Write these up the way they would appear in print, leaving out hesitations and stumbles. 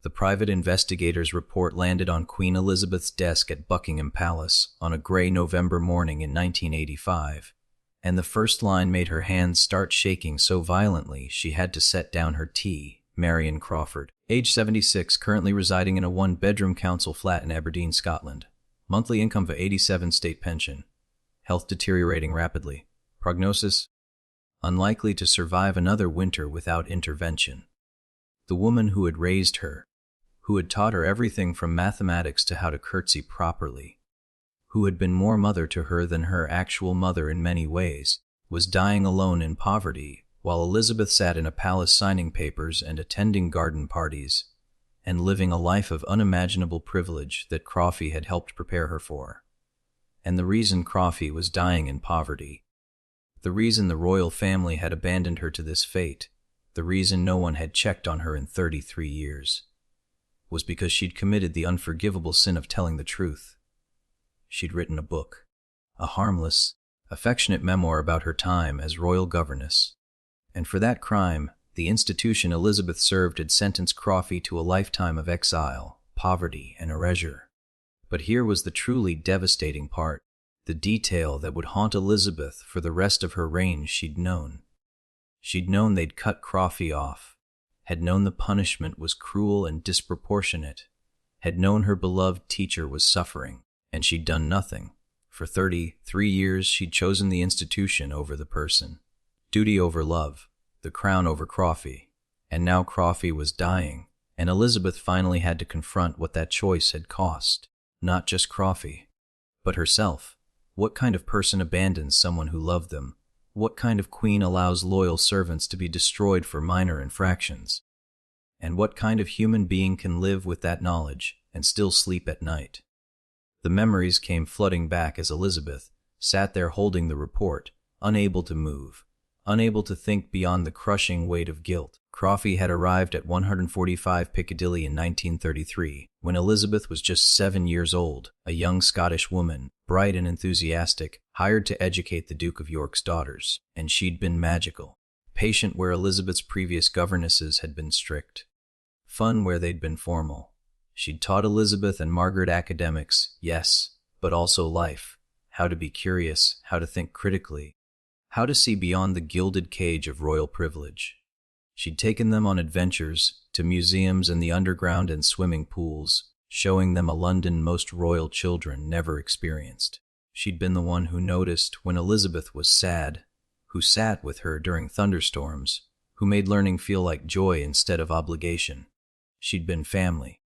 The private investigator's report landed on Queen Elizabeth's desk at Buckingham Palace on a gray November morning in 1985, and the first line made her hands start shaking so violently she had to set down her tea. Marion Crawford, age 76, currently residing in a one-bedroom council flat in Aberdeen, Scotland. Monthly income of 87, state pension. Health deteriorating rapidly. Prognosis: unlikely to survive another winter without intervention. The woman who had raised her, who had taught her everything from mathematics to how to curtsy properly, who had been more mother to her than her actual mother in many ways, was dying alone in poverty, while Elizabeth sat in a palace signing papers and attending garden parties, and living a life of unimaginable privilege that Crawfie had helped prepare her for. And the reason Crawfie was dying in poverty, the reason the royal family had abandoned her to this fate, the reason no one had checked on her in 33 years, was because she'd committed the unforgivable sin of telling the truth. She'd written a book, a harmless, affectionate memoir about her time as royal governess. And for that crime, the institution Elizabeth served had sentenced Crawfie to a lifetime of exile, poverty, and erasure. But here was the truly devastating part, the detail that would haunt Elizabeth for the rest of her reign. She'd known. She'd known they'd cut Crawfie off, had known the punishment was cruel and disproportionate, had known her beloved teacher was suffering, and she'd done nothing. For 33 years she'd chosen the institution over the person, duty over love, the crown over Crawfie. And now Crawfie was dying, and Elizabeth finally had to confront what that choice had cost. Not just Crawfie, but herself. What kind of person abandons someone who loved them? What kind of queen allows loyal servants to be destroyed for minor infractions? And what kind of human being can live with that knowledge and still sleep at night? The memories came flooding back as Elizabeth sat there holding the report, unable to move, unable to think beyond the crushing weight of guilt. Crawfie had arrived at 145 Piccadilly in 1933, when Elizabeth was just 7 years old, a young Scottish woman, bright and enthusiastic, hired to educate the Duke of York's daughters. And she'd been magical. Patient where Elizabeth's previous governesses had been strict. Fun where they'd been formal. She'd taught Elizabeth and Margaret academics, yes, but also life. How to be curious, how to think critically, how to see beyond the gilded cage of royal privilege. She'd taken them on adventures, to museums and the underground and swimming pools, showing them a London most royal children never experienced. She'd been the one who noticed when Elizabeth was sad, who sat with her during thunderstorms, who made learning feel like joy instead of obligation. She'd been family.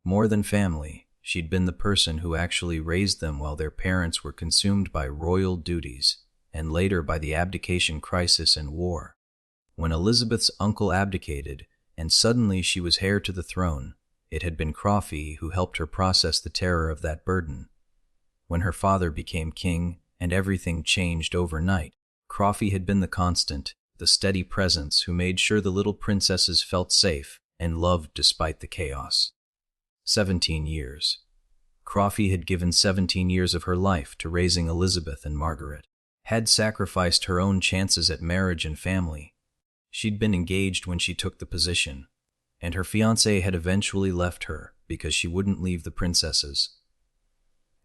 More than family, she'd been the person who actually raised them while their parents were consumed by royal duties, and later by the abdication crisis and war. When Elizabeth's uncle abdicated, and suddenly she was heir to the throne, it had been Crawfie who helped her process the terror of that burden. When her father became king, and everything changed overnight, Crawfie had been the constant, the steady presence who made sure the little princesses felt safe and loved despite the chaos. 17 years. Crawfie had given 17 years of her life to raising Elizabeth and Margaret, had sacrificed her own chances at marriage and family. She'd been engaged when she took the position, and her fiancé had eventually left her because she wouldn't leave the princesses.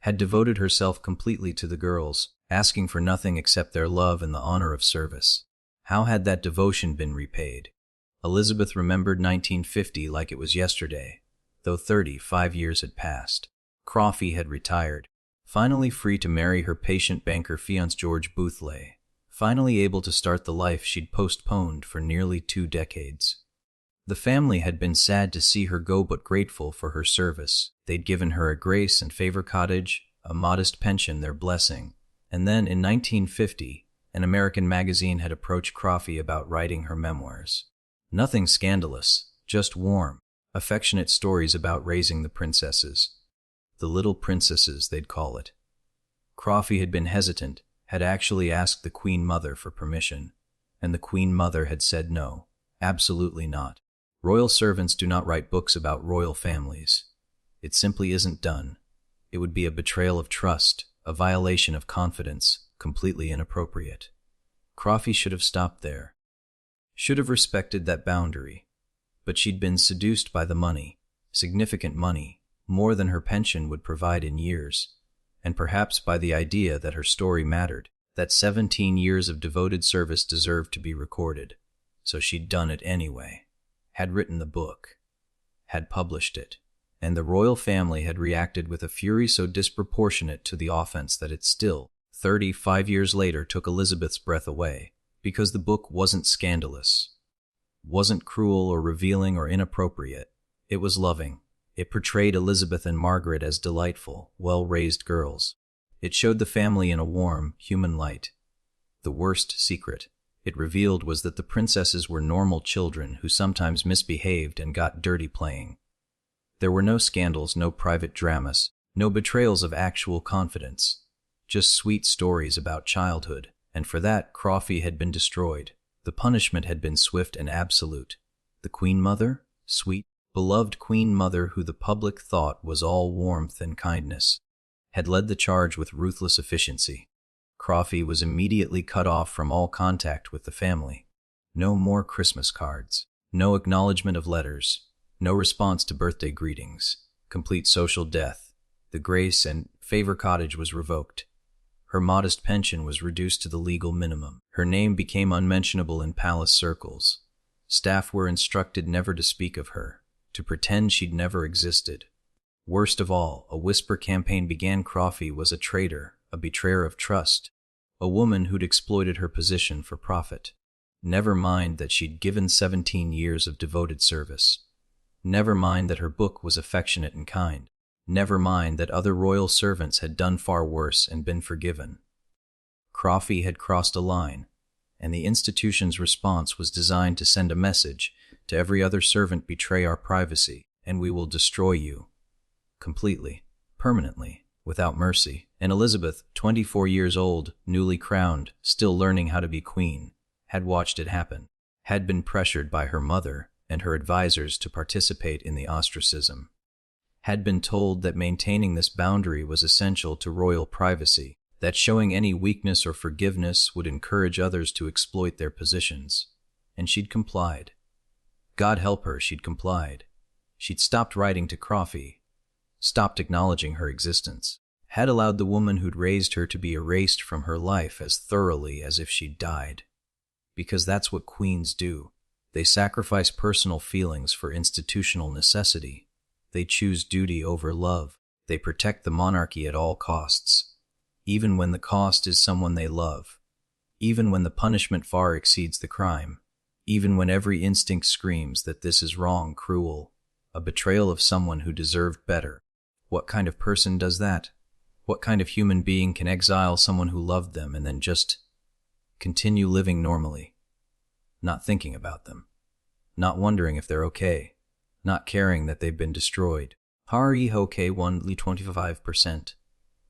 Had devoted herself completely to the girls, asking for nothing except their love and the honor of service. How had that devotion been repaid? Elizabeth remembered 1950 like it was yesterday, though 35 years had passed. Crawfie had retired, finally free to marry her patient banker fiancé George Boothleigh, finally able to start the life she'd postponed for nearly 2 decades. The family had been sad to see her go but grateful for her service. They'd given her a grace and favor cottage, a modest pension their blessing. And then in 1950, an American magazine had approached Crawfie about writing her memoirs. Nothing scandalous, just warm, affectionate stories about raising the princesses. The little princesses, they'd call it. Crawfie had been hesitant, had actually asked the Queen Mother for permission, and the Queen Mother had said no, absolutely not. Royal servants do not write books about royal families. It simply isn't done. It would be a betrayal of trust, a violation of confidence, completely inappropriate. Crawfie should have stopped there. Should have respected that boundary. But she'd been seduced by the money, significant money, more than her pension would provide in years, and perhaps by the idea that her story mattered, that 17 years of devoted service deserved to be recorded. So she'd done it anyway, had written the book, had published it, and the royal family had reacted with a fury so disproportionate to the offense that it still, 35 years later, took Elizabeth's breath away, because the book wasn't scandalous, wasn't cruel or revealing or inappropriate. It was loving. It portrayed Elizabeth and Margaret as delightful, well-raised girls. It showed the family in a warm, human light. The worst secret it revealed was that the princesses were normal children who sometimes misbehaved and got dirty playing. There were no scandals, no private dramas, no betrayals of actual confidence, just sweet stories about childhood, and for that Crawfie had been destroyed. The punishment had been swift and absolute. The Queen Mother, sweet, beloved Queen Mother who the public thought was all warmth and kindness, had led the charge with ruthless efficiency. Crawfie was immediately cut off from all contact with the family. No more Christmas cards, no acknowledgement of letters, no response to birthday greetings. Complete social death. The Grace and Favor Cottage was revoked. Her modest pension was reduced to the legal minimum. Her name became unmentionable in palace circles. Staff were instructed never to speak of her, to pretend she'd never existed. Worst of all, a whisper campaign began. Crawfie was a traitor, a betrayer of trust, a woman who'd exploited her position for profit. Never mind that she'd given 17 years of devoted service. Never mind that her book was affectionate and kind. Never mind that other royal servants had done far worse and been forgiven. Crawfie had crossed a line, and the institution's response was designed to send a message to every other servant: betray our privacy, and we will destroy you. Completely, permanently, without mercy. And Elizabeth, 24 years old, newly crowned, still learning how to be queen, had watched it happen, had been pressured by her mother and her advisors to participate in the ostracism, had been told that maintaining this boundary was essential to royal privacy, that showing any weakness or forgiveness would encourage others to exploit their positions. And she'd complied. God help her, she'd complied. She'd stopped writing to Crawfie, stopped acknowledging her existence, had allowed the woman who'd raised her to be erased from her life as thoroughly as if she'd died. Because that's what queens do. They sacrifice personal feelings for institutional necessity. They choose duty over love. They protect the monarchy at all costs, even when the cost is someone they love, even when the punishment far exceeds the crime, even when every instinct screams that this is wrong, cruel, a betrayal of someone who deserved better. What kind of person does that? What kind of human being can exile someone who loved them and then just continue living normally, not thinking about them, not wondering if they're okay, not caring that they've been destroyed? Har-e-ho-ke 1-25%.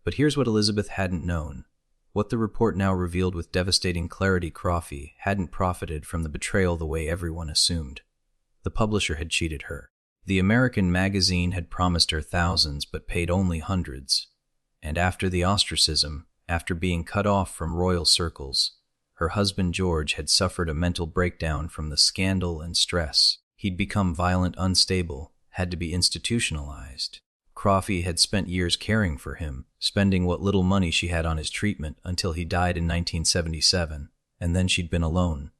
But here's what Elizabeth hadn't known, what the report now revealed with devastating clarity: Crawfie hadn't profited from the betrayal the way everyone assumed. The publisher had cheated her. The American magazine had promised her thousands but paid only hundreds. And after the ostracism, after being cut off from royal circles, her husband George had suffered a mental breakdown from the scandal and stress. He'd become violent, unstable, had to be institutionalized. Crawfie had spent years caring for him, spending what little money she had on his treatment until he died in 1977, and then she'd been alone.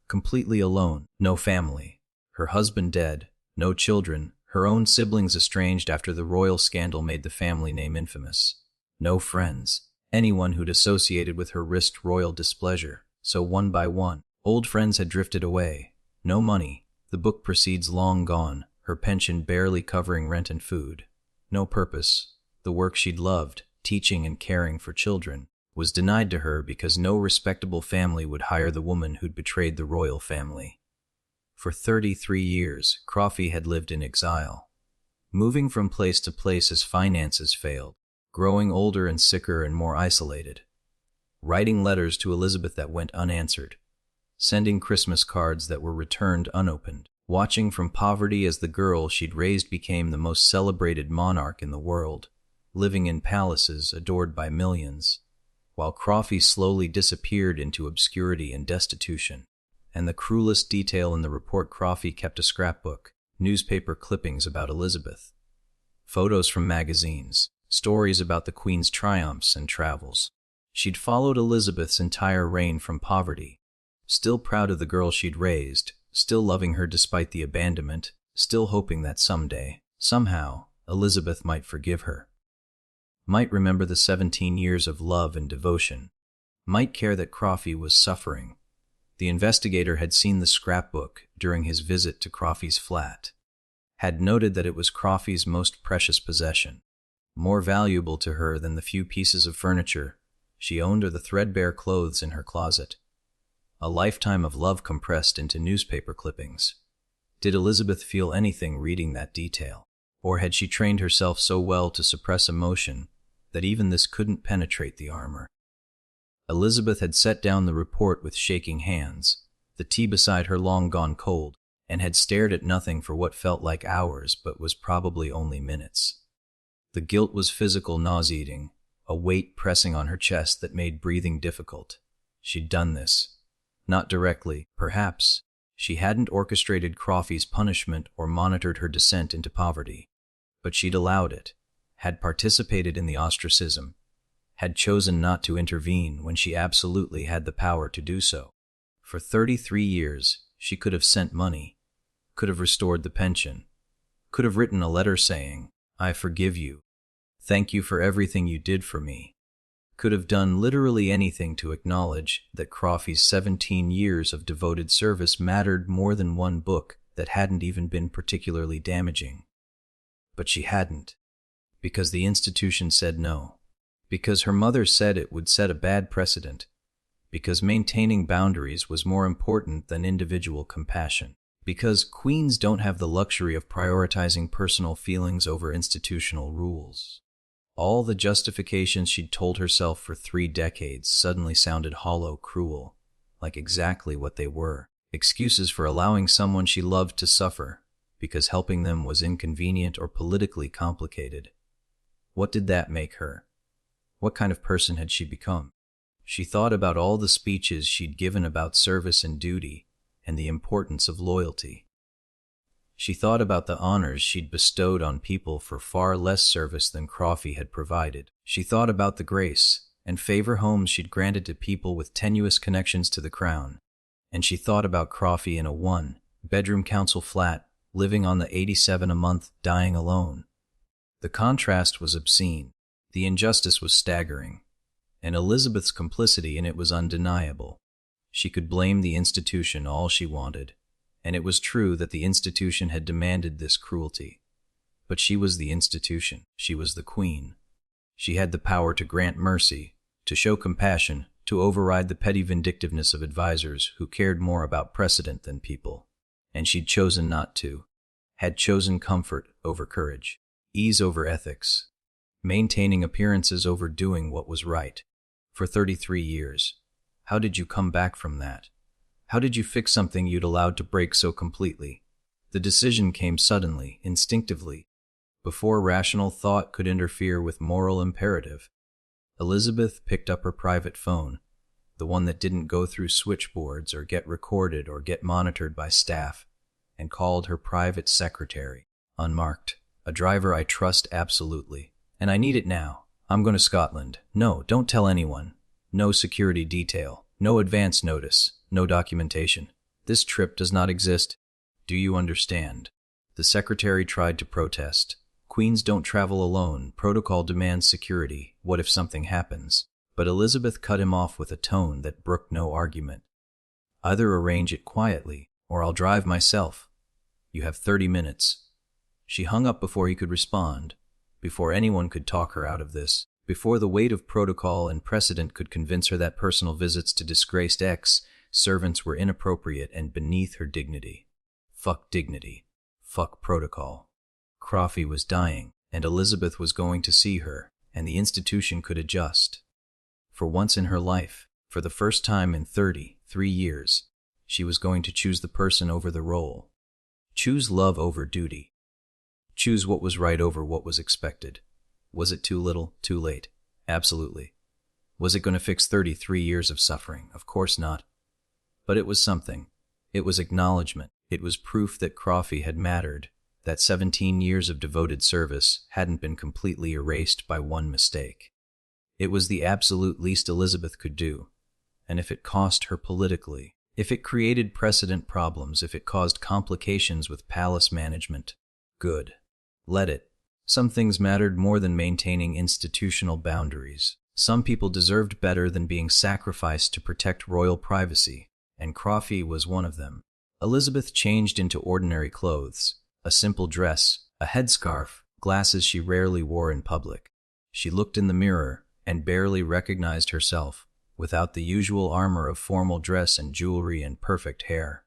Completely alone, no family. Her husband dead, no children, her own siblings estranged after the royal scandal made the family name infamous. No friends. Anyone who'd associated with her risked royal displeasure, so one by one, old friends had drifted away. No money. The book proceeds long gone, her pension barely covering rent and food. No purpose. The work she'd loved, teaching and caring for children, was denied to her because no respectable family would hire the woman who'd betrayed the royal family. For 33 years, Crawfie had lived in exile, moving from place to place as finances failed, growing older and sicker and more isolated, writing letters to Elizabeth that went unanswered, sending Christmas cards that were returned unopened, watching from poverty as the girl she'd raised became the most celebrated monarch in the world, living in palaces adored by millions, while Crawfie slowly disappeared into obscurity and destitution. And the cruelest detail in the report: Crawfie kept a scrapbook, newspaper clippings about Elizabeth, photos from magazines, stories about the Queen's triumphs and travels. She'd followed Elizabeth's entire reign from poverty, still proud of the girl she'd raised, still loving her despite the abandonment, still hoping that someday, somehow, Elizabeth might forgive her, might remember the 17 years of love and devotion, might care that Crawfie was suffering. The investigator had seen the scrapbook during his visit to Crawfie's flat, had noted that it was Crawfie's most precious possession, more valuable to her than the few pieces of furniture she owned or the threadbare clothes in her closet. A lifetime of love compressed into newspaper clippings. Did Elizabeth feel anything reading that detail? Or had she trained herself so well to suppress emotion that even this couldn't penetrate the armor? Elizabeth had set down the report with shaking hands, the tea beside her long gone cold, and had stared at nothing for what felt like hours but was probably only minutes. The guilt was physical, nauseating, a weight pressing on her chest that made breathing difficult. She'd done this. Not directly, perhaps. She hadn't orchestrated Crawfie's punishment or monitored her descent into poverty. But she'd allowed it, had participated in the ostracism, had chosen not to intervene when she absolutely had the power to do so. For 33 years, she could have sent money, could have restored the pension, could have written a letter saying, "I forgive you. Thank you for everything you did for me." Could have done literally anything to acknowledge that Crawfie's 17 years of devoted service mattered more than one book that hadn't even been particularly damaging. But she hadn't, because the institution said no, because her mother said it would set a bad precedent, because maintaining boundaries was more important than individual compassion, because queens don't have the luxury of prioritizing personal feelings over institutional rules. All the justifications she'd told herself for 3 decades suddenly sounded hollow, cruel, like exactly what they were. Excuses for allowing someone she loved to suffer, because helping them was inconvenient or politically complicated. What did that make her? What kind of person had she become? She thought about all the speeches she'd given about service and duty, and the importance of loyalty. She thought about the honors she'd bestowed on people for far less service than Crawfie had provided. She thought about the grace and favor homes she'd granted to people with tenuous connections to the crown. And she thought about Crawfie in a 1-bedroom council flat, living on the $87 a month, dying alone. The contrast was obscene. The injustice was staggering. And Elizabeth's complicity in it was undeniable. She could blame the institution all she wanted. And it was true that the institution had demanded this cruelty. But she was the institution. She was the queen. She had the power to grant mercy, to show compassion, to override the petty vindictiveness of advisors who cared more about precedent than people. And she'd chosen not to. Had chosen comfort over courage, ease over ethics, maintaining appearances over doing what was right. For 33 years. How did you come back from that? How did you fix something you'd allowed to break so completely? The decision came suddenly, instinctively, before rational thought could interfere with moral imperative. Elizabeth picked up her private phone, the one that didn't go through switchboards or get recorded or get monitored by staff, and called her private secretary, unmarked. "A driver I trust absolutely. And I need it now. I'm going to Scotland. No, don't tell anyone. No security detail. No advance notice. No documentation. This trip does not exist. Do you understand?" The secretary tried to protest. Queens don't travel alone. Protocol demands security. What if something happens? But Elizabeth cut him off with a tone that brooked no argument. "Either arrange it quietly, or I'll drive myself. You have 30 minutes. She hung up before he could respond, before anyone could talk her out of this, before the weight of protocol and precedent could convince her that personal visits to disgraced ex-servants were inappropriate and beneath her dignity. Fuck dignity. Fuck protocol. Crawfie was dying, and Elizabeth was going to see her, and the institution could adjust. For once in her life, for the first time in 33 years, she was going to choose the person over the role. Choose love over duty. Choose what was right over what was expected. Was it too little, too late? Absolutely. Was it going to fix 33 years of suffering? Of course not. But it was something. It was acknowledgement. It was proof that Crawfie had mattered, that 17 years of devoted service hadn't been completely erased by one mistake. It was the absolute least Elizabeth could do, and if it cost her politically, if it created precedent problems, if it caused complications with palace management, good. Let it. Some things mattered more than maintaining institutional boundaries. Some people deserved better than being sacrificed to protect royal privacy, and Crawfie was one of them. Elizabeth changed into ordinary clothes, a simple dress, a headscarf, glasses she rarely wore in public. She looked in the mirror and barely recognized herself, without the usual armor of formal dress and jewelry and perfect hair.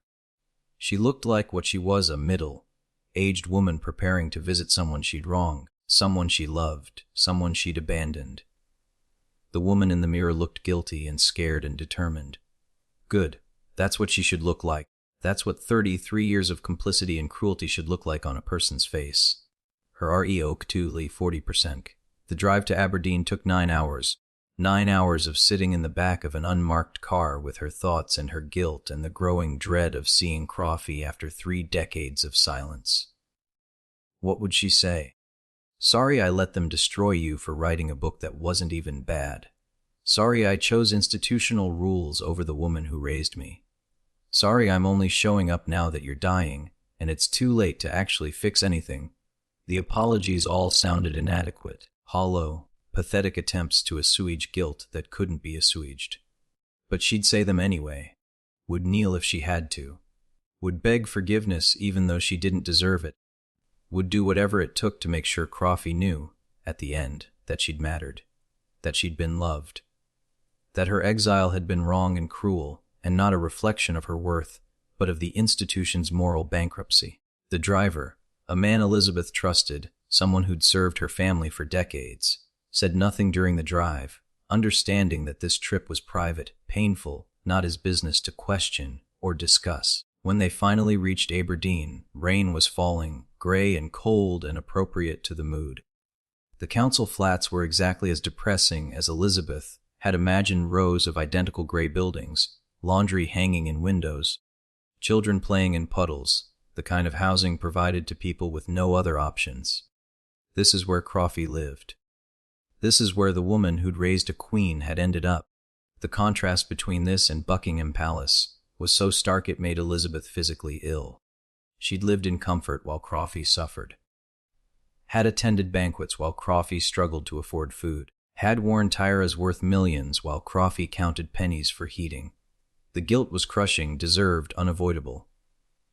She looked like what she was, a middle-aged woman preparing to visit someone she'd wronged, someone she loved, someone she'd abandoned. The woman in the mirror looked guilty and scared and determined. Good. That's what she should look like. That's what 33 years of complicity and cruelty should look like on a person's face. Her REO-ly 40%. The drive to Aberdeen took 9 hours. 9 hours of sitting in the back of an unmarked car with her thoughts and her guilt and the growing dread of seeing Crawfie after 3 decades of silence. What would she say? Sorry I let them destroy you for writing a book that wasn't even bad. Sorry I chose institutional rules over the woman who raised me. Sorry I'm only showing up now that you're dying, and it's too late to actually fix anything. The apologies all sounded inadequate, hollow, pathetic attempts to assuage guilt that couldn't be assuaged. But she'd say them anyway. Would kneel if she had to. Would beg forgiveness even though she didn't deserve it. Would do whatever it took to make sure Crawfie knew, at the end, that she'd mattered, that she'd been loved, that her exile had been wrong and cruel, and not a reflection of her worth, but of the institution's moral bankruptcy. The driver, a man Elizabeth trusted, someone who'd served her family for decades, said nothing during the drive, understanding that this trip was private, painful, not his business to question or discuss. When they finally reached Aberdeen, rain was falling, gray and cold and appropriate to the mood. The council flats were exactly as depressing as Elizabeth had imagined, rows of identical gray buildings, laundry hanging in windows, children playing in puddles, the kind of housing provided to people with no other options. This is where Crawfie lived. This is where the woman who'd raised a queen had ended up. The contrast between this and Buckingham Palace was so stark it made Elizabeth physically ill. She'd lived in comfort while Crawfie suffered. Had attended banquets while Crawfie struggled to afford food. Had worn tiaras worth millions while Crawfie counted pennies for heating. The guilt was crushing, deserved, unavoidable.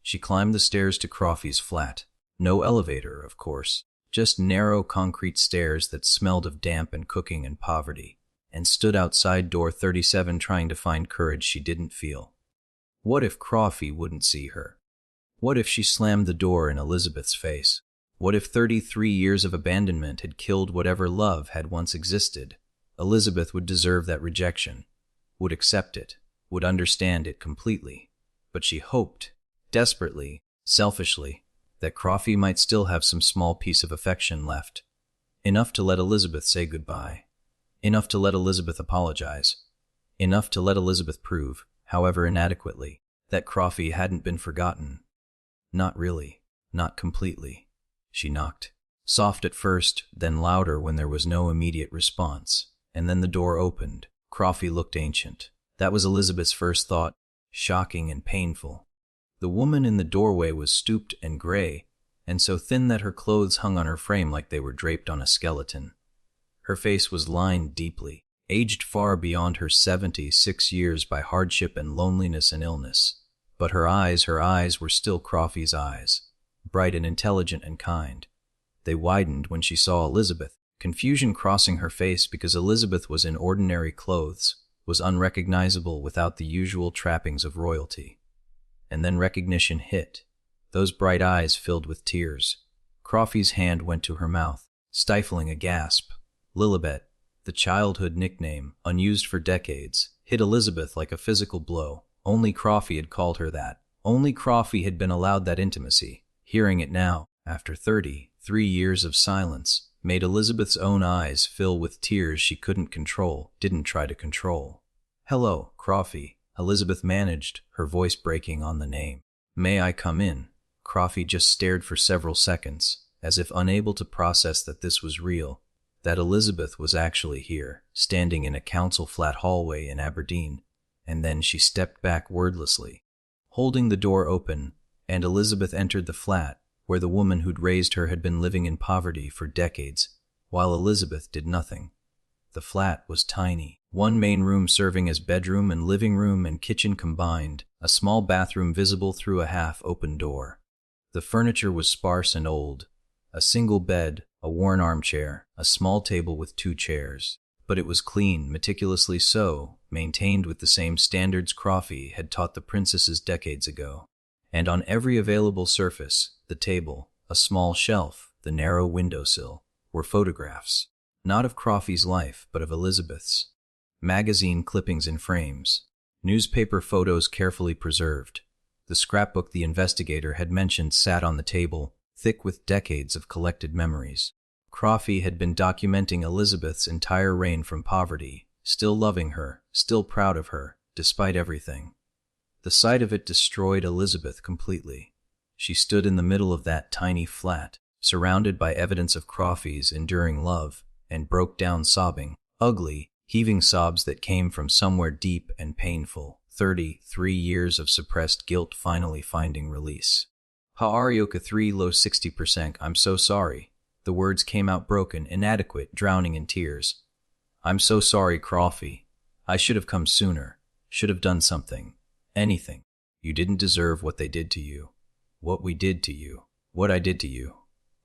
She climbed the stairs to Crawfie's flat. No elevator, of course. Just narrow concrete stairs that smelled of damp and cooking and poverty, and stood outside door 37 trying to find courage she didn't feel. What if Crawfie wouldn't see her? What if she slammed the door in Elizabeth's face? What if 33 years of abandonment had killed whatever love had once existed? Elizabeth would deserve that rejection, would accept it, would understand it completely. But she hoped, desperately, selfishly, that Crawfie might still have some small piece of affection left. Enough to let Elizabeth say goodbye. Enough to let Elizabeth apologize. Enough to let Elizabeth prove, however inadequately, that Crawfie hadn't been forgotten. Not really, not completely. She knocked. Soft at first, then louder when there was no immediate response, and then the door opened. Crawfie looked ancient. That was Elizabeth's first thought, shocking and painful. The woman in the doorway was stooped and gray, and so thin that her clothes hung on her frame like they were draped on a skeleton. Her face was lined deeply, aged far beyond her 76 years by hardship and loneliness and illness. But her eyes were still Crawfie's eyes, bright and intelligent and kind. They widened when she saw Elizabeth, confusion crossing her face because Elizabeth was in ordinary clothes, was unrecognizable without the usual trappings of royalty. And then recognition hit. Those bright eyes filled with tears. Crawfie's hand went to her mouth, stifling a gasp. Lilibet, the childhood nickname, unused for decades, hit Elizabeth like a physical blow. Only Crawfie had called her that. Only Crawfie had been allowed that intimacy. Hearing it now, after 33 years of silence, made Elizabeth's own eyes fill with tears she couldn't control, didn't try to control. "Hello, Crawfie," Elizabeth managed, her voice breaking on the name. "May I come in?" Crawfie just stared for several seconds, as if unable to process that this was real, that Elizabeth was actually here, standing in a council flat hallway in Aberdeen, and then she stepped back wordlessly, holding the door open, and Elizabeth entered the flat, where the woman who'd raised her had been living in poverty for decades, while Elizabeth did nothing. The flat was tiny, one main room serving as bedroom and living room and kitchen combined, a small bathroom visible through a half-open door. The furniture was sparse and old, a single bed, a worn armchair, a small table with 2 chairs. But it was clean, meticulously so, maintained with the same standards Crawfie had taught the princesses decades ago. And on every available surface, the table, a small shelf, the narrow windowsill, were photographs, not of Crawfie's life, but of Elizabeth's. Magazine clippings in frames, newspaper photos carefully preserved. The scrapbook the investigator had mentioned sat on the table, thick with decades of collected memories. Crawfie had been documenting Elizabeth's entire reign from poverty, still loving her, still proud of her, despite everything. The sight of it destroyed Elizabeth completely. She stood in the middle of that tiny flat, surrounded by evidence of Crawfie's enduring love, and broke down sobbing, ugly, heaving sobs that came from somewhere deep and painful. 33 years of suppressed guilt finally finding release. Haarioka 3 low 60%. I'm so sorry. The words came out broken, inadequate, drowning in tears. I'm so sorry, Crawfie. I should have come sooner. Should have done something. Anything. You didn't deserve what they did to you. What we did to you. What I did to you.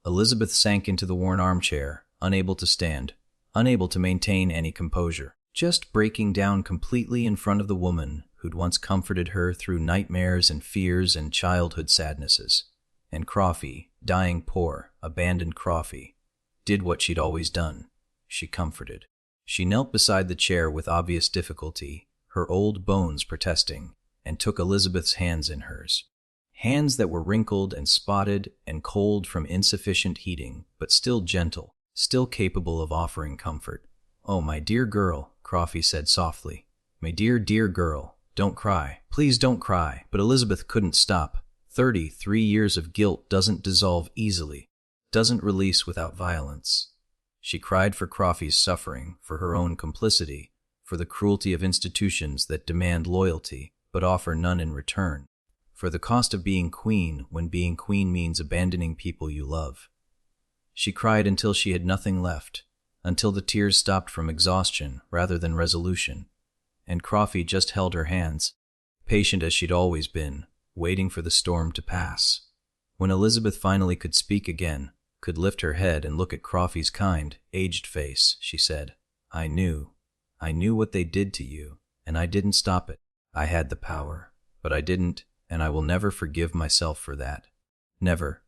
Elizabeth sank into the worn armchair, unable to stand, unable to maintain any composure, just breaking down completely in front of the woman who'd once comforted her through nightmares and fears and childhood sadnesses. And Crawfie, dying poor, abandoned Crawfie, did what she'd always done. She comforted. She knelt beside the chair with obvious difficulty, her old bones protesting, and took Elizabeth's hands in hers. Hands that were wrinkled and spotted and cold from insufficient heating, but still gentle, still capable of offering comfort. "Oh, my dear girl," Crawfie said softly. "My dear, dear girl, don't cry. Please don't cry." But Elizabeth couldn't stop. 33 years of guilt doesn't dissolve easily, doesn't release without violence. She cried for Crawfie's suffering, for her own complicity, for the cruelty of institutions that demand loyalty but offer none in return, for the cost of being queen when being queen means abandoning people you love. She cried until she had nothing left, until the tears stopped from exhaustion rather than resolution, and Crawfie just held her hands, patient as she'd always been, waiting for the storm to pass. When Elizabeth finally could speak again, could lift her head and look at Crawfie's kind, aged face, she said, I knew what they did to you, and I didn't stop it. I had the power, but I didn't, and I will never forgive myself for that. Never."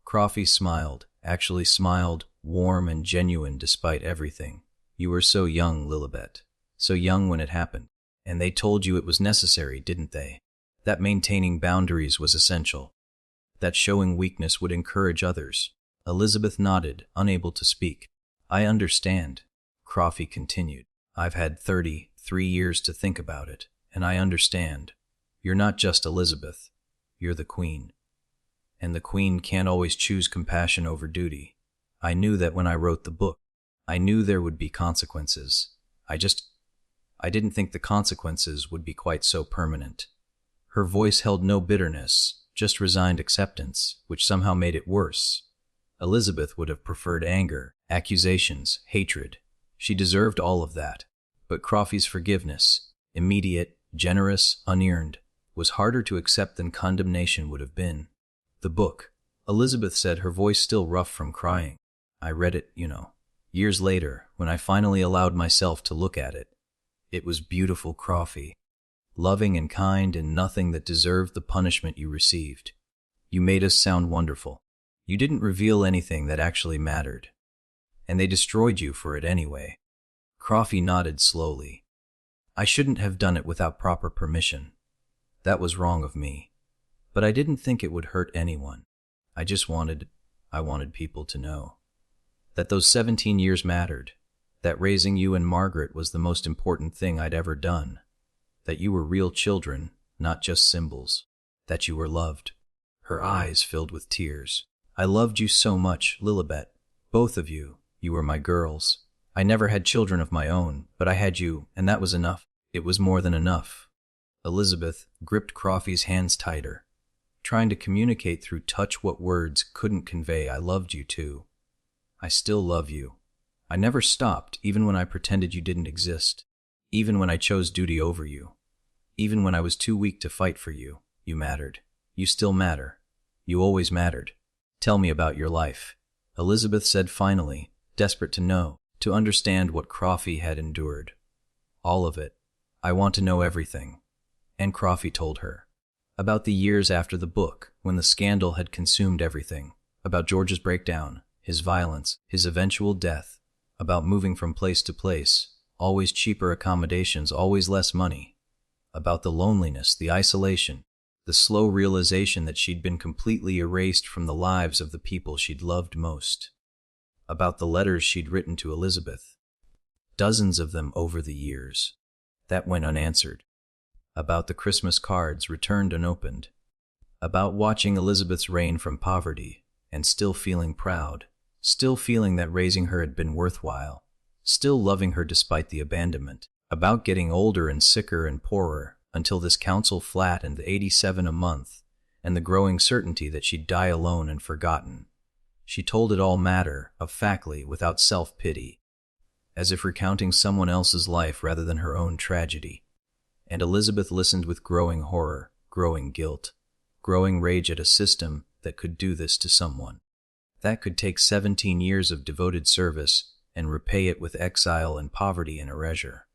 Crawfie smiled, actually smiled, warm and genuine despite everything. "You were so young, Lilibet. So young when it happened. And they told you it was necessary, didn't they? That maintaining boundaries was essential. That showing weakness would encourage others." Elizabeth nodded, unable to speak. "I understand," Crawfie continued. "I've had 33 years to think about it, and I understand. You're not just Elizabeth. You're the queen. And the queen can't always choose compassion over duty. I knew that when I wrote the book. I knew there would be consequences. I didn't think the consequences would be quite so permanent." Her voice held no bitterness, just resigned acceptance, which somehow made it worse. Elizabeth would have preferred anger, accusations, hatred. She deserved all of that. But Crawfie's forgiveness, immediate, generous, unearned, was harder to accept than condemnation would have been. "The book," Elizabeth said, her voice still rough from crying. "I read it, years later, when I finally allowed myself to look at it. It was beautiful, Crawfie. Loving and kind and nothing that deserved the punishment you received. You made us sound wonderful. You didn't reveal anything that actually mattered. And they destroyed you for it anyway." Crawfie nodded slowly. "I shouldn't have done it without proper permission. That was wrong of me. But I didn't think it would hurt anyone. I wanted people to know. That those 17 years mattered. That raising you and Margaret was the most important thing I'd ever done. That you were real children, not just symbols. that you were loved. Her eyes filled with tears. I loved you so much, Lilibet. Both of you. You were my girls. I never had children of my own, but I had you, and that was enough. It was more than enough. Elizabeth gripped Crawfie's hands tighter, trying to communicate through touch what words couldn't convey. I loved you too. I still love you. I never stopped, even when I pretended you didn't exist. Even when I chose duty over you. Even when I was too weak to fight for you. You mattered. You still matter. You always mattered. Tell me about your life, Elizabeth said finally, desperate to know, to understand what Crawfie had endured. All of it. I want to know everything. And Crawfie told her. About the years after the book, when the scandal had consumed everything. About George's breakdown, his violence, his eventual death. About moving from place to place, always cheaper accommodations, always less money. About the loneliness, the isolation, the slow realization that she'd been completely erased from the lives of the people she'd loved most. About the letters she'd written to Elizabeth. Dozens of them over the years. That went unanswered. About the Christmas cards returned unopened. About watching Elizabeth's reign from poverty and still feeling proud. Still feeling that raising her had been worthwhile. Still loving her despite the abandonment. About getting older and sicker and poorer, until this council flat and the 87 a month, and the growing certainty that she'd die alone and forgotten. She told it all matter-of-factly, without self-pity, as if recounting someone else's life rather than her own tragedy. And Elizabeth listened with growing horror, growing guilt, growing rage at a system that could do this to someone. That could take 17 years of devoted service and repay it with exile and poverty and erasure.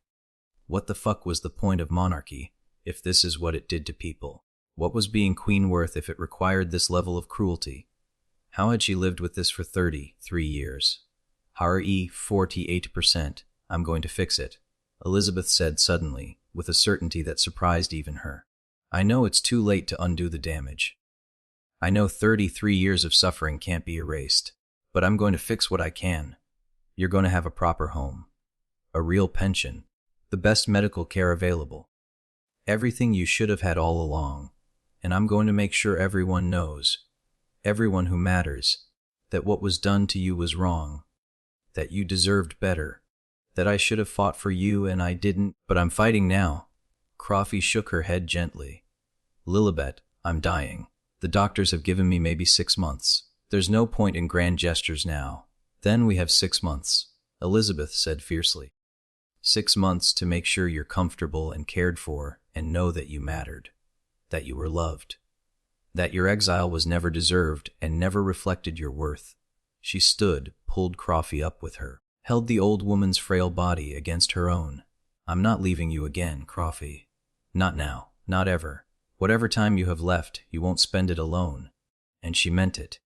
What the fuck was the point of monarchy, if this is what it did to people? What was being queen worth if it required this level of cruelty? How had she lived with this for 33 years? RE 48%. I'm going to fix it, Elizabeth said suddenly, with a certainty that surprised even her. I know it's too late to undo the damage. I know 33 years of suffering can't be erased, but I'm going to fix what I can. You're going to have a proper home, a real pension, the best medical care available. Everything you should have had all along, and I'm going to make sure everyone knows, everyone who matters, that what was done to you was wrong, that you deserved better, that I should have fought for you and I didn't, but I'm fighting now. Crawfie shook her head gently. Lilibet, I'm dying. The doctors have given me maybe 6 months. There's no point in grand gestures now. Then we have 6 months, Elizabeth said fiercely. 6 months to make sure you're comfortable and cared for and know that you mattered, that you were loved, that your exile was never deserved and never reflected your worth. She stood, pulled Crawfie up with her, held the old woman's frail body against her own. I'm not leaving you again, Crawfie. Not now, not ever. Whatever time you have left, you won't spend it alone. And she meant it.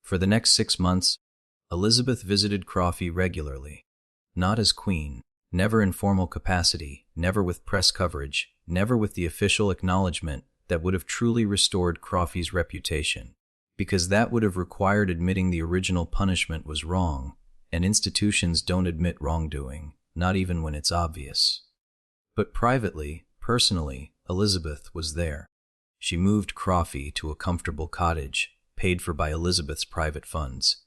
For the next 6 months, Elizabeth visited Crawfie regularly. Not as queen, never in formal capacity, never with press coverage, never with the official acknowledgement that would have truly restored Crawfie's reputation, because that would have required admitting the original punishment was wrong, and institutions don't admit wrongdoing, not even when it's obvious. But privately, personally, Elizabeth was there. She moved Crawfie to a comfortable cottage, paid for by Elizabeth's private funds.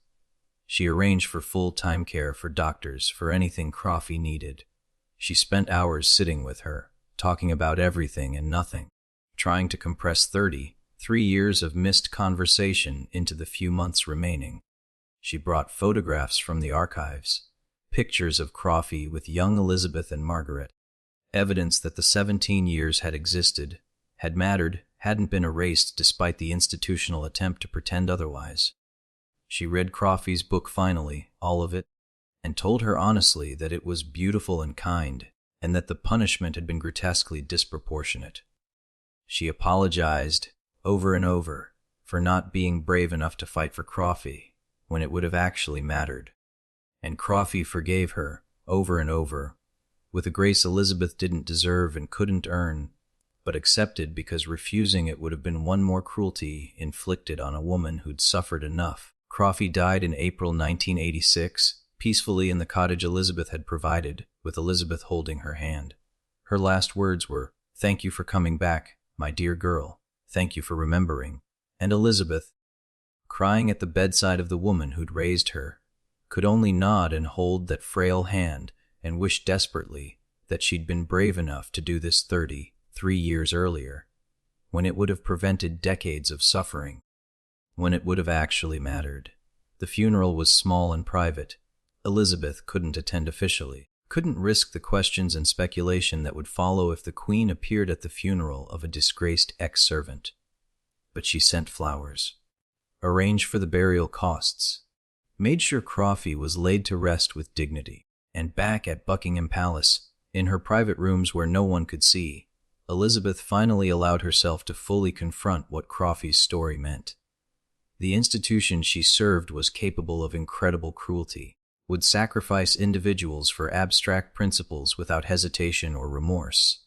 She arranged for full-time care for doctors for anything Crawfie needed. She spent hours sitting with her, talking about everything and nothing, trying to compress 33 years of missed conversation into the few months remaining. She brought photographs from the archives, pictures of Crawfie with young Elizabeth and Margaret, evidence that the 17 years had existed, had mattered, hadn't been erased despite the institutional attempt to pretend otherwise. She read Crawfie's book finally, all of it, and told her honestly that it was beautiful and kind, and that the punishment had been grotesquely disproportionate. She apologized, over and over, for not being brave enough to fight for Crawfie, when it would have actually mattered. And Crawfie forgave her, over and over, with a grace Elizabeth didn't deserve and couldn't earn, but accepted because refusing it would have been one more cruelty inflicted on a woman who'd suffered enough. Crawfie died in April 1986, peacefully in the cottage Elizabeth had provided, with Elizabeth holding her hand. Her last words were, "Thank you for coming back, my dear girl. Thank you for remembering. And Elizabeth, crying at the bedside of the woman who'd raised her, could only nod and hold that frail hand and wish desperately that she'd been brave enough to do this 33 years earlier, when it would have prevented decades of suffering, when it would have actually mattered. The funeral was small and private. Elizabeth couldn't attend officially, couldn't risk the questions and speculation that would follow if the Queen appeared at the funeral of a disgraced ex-servant. But she sent flowers, arranged for the burial costs, made sure Crawfie was laid to rest with dignity, and back at Buckingham Palace, in her private rooms where no one could see, Elizabeth finally allowed herself to fully confront what Crawfie's story meant. The institution she served was capable of incredible cruelty, would sacrifice individuals for abstract principles without hesitation or remorse,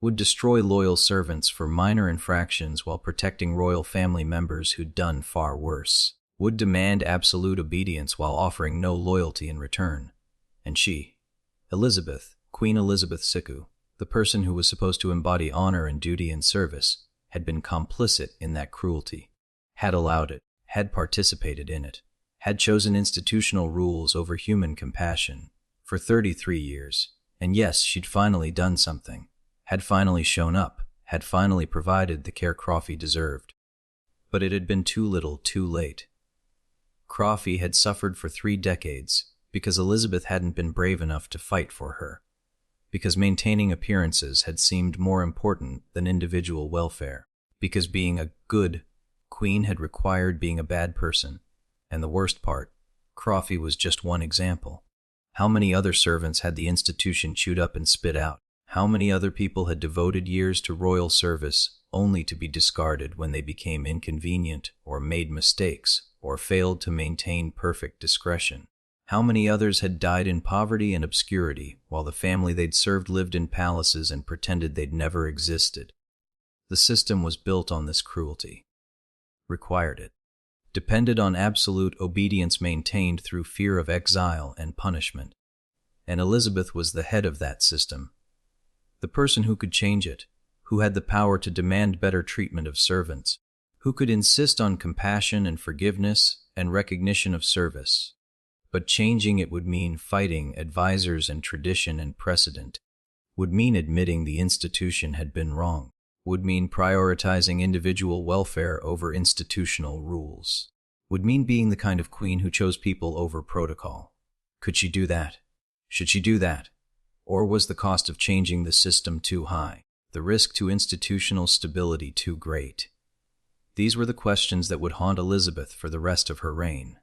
would destroy loyal servants for minor infractions while protecting royal family members who'd done far worse, would demand absolute obedience while offering no loyalty in return. And she, Elizabeth, Queen Elizabeth Siku, the person who was supposed to embody honor and duty and service, had been complicit in that cruelty, had allowed it, had participated in it, had chosen institutional rules over human compassion for 33 years. And yes, she'd finally done something, had finally shown up, had finally provided the care Crawfie deserved. But it had been too little, too late. Crawfie had suffered for 3 decades because Elizabeth hadn't been brave enough to fight for her, because maintaining appearances had seemed more important than individual welfare, because being a good queen had required being a bad person. And the worst part, Crawfie was just one example. How many other servants had the institution chewed up and spit out? How many other people had devoted years to royal service only to be discarded when they became inconvenient or made mistakes or failed to maintain perfect discretion? How many others had died in poverty and obscurity while the family they'd served lived in palaces and pretended they'd never existed? The system was built on this cruelty, required it, depended on absolute obedience maintained through fear of exile and punishment. And Elizabeth was the head of that system, the person who could change it, who had the power to demand better treatment of servants, who could insist on compassion and forgiveness and recognition of service. But changing it would mean fighting advisors and tradition and precedent, would mean admitting the institution had been wrong, would mean prioritizing individual welfare over institutional rules, would mean being the kind of queen who chose people over protocol. Could she do that? Should she do that? Or was the cost of changing the system too high, the risk to institutional stability too great? These were the questions that would haunt Elizabeth for the rest of her reign.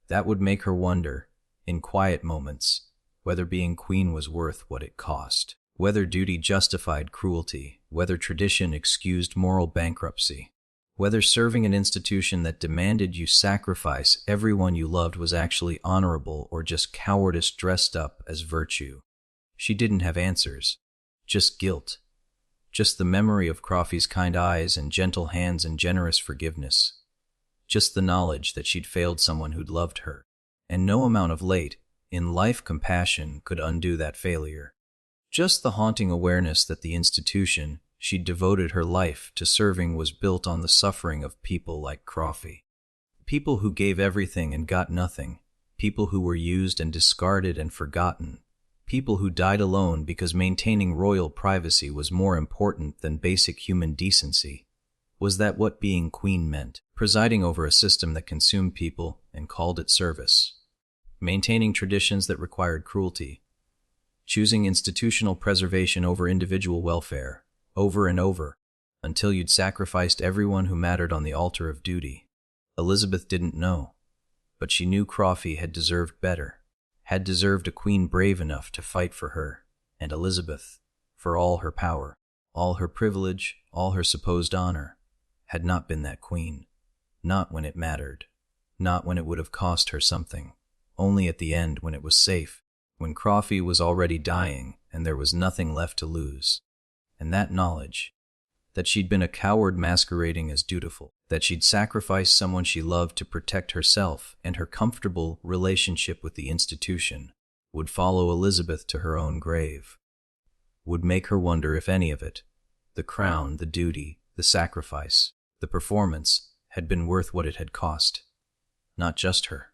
That would make her wonder, in quiet moments, whether being queen was worth what it cost, whether duty justified cruelty, whether tradition excused moral bankruptcy, whether serving an institution that demanded you sacrifice everyone you loved was actually honorable or just cowardice dressed up as virtue. She didn't have answers, just guilt, just the memory of Crawfie's kind eyes and gentle hands and generous forgiveness, just the knowledge that she'd failed someone who'd loved her, and no amount of late-in-life compassion could undo that failure. Just the haunting awareness that the institution she'd devoted her life to serving was built on the suffering of people like Crawfie. People who gave everything and got nothing, people who were used and discarded and forgotten, people who died alone because maintaining royal privacy was more important than basic human decency. Was that what being queen meant? Presiding over a system that consumed people and called it service? Maintaining traditions that required cruelty? Choosing institutional preservation over individual welfare, over and over, until you'd sacrificed everyone who mattered on the altar of duty? Elizabeth didn't know, but she knew Crawfie had deserved better, had deserved a queen brave enough to fight for her. And Elizabeth, for all her power, all her privilege, all her supposed honor, had not been that queen. Not when it mattered, not when it would have cost her something, only at the end when it was safe, when Crawfie was already dying and there was nothing left to lose. And that knowledge, that she'd been a coward masquerading as dutiful, that she'd sacrificed someone she loved to protect herself and her comfortable relationship with the institution, would follow Elizabeth to her own grave, would make her wonder if any of it, the crown, the duty, The sacrifice, the performance, had been worth what it had cost. Not just her,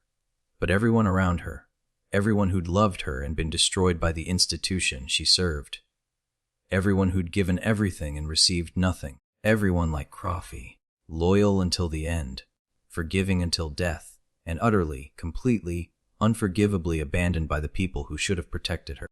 but everyone around her, everyone who'd loved her and been destroyed by the institution she served. Everyone who'd given everything and received nothing. Everyone like Crawfie, loyal until the end, forgiving until death, and utterly, completely, unforgivably abandoned by the people who should have protected her.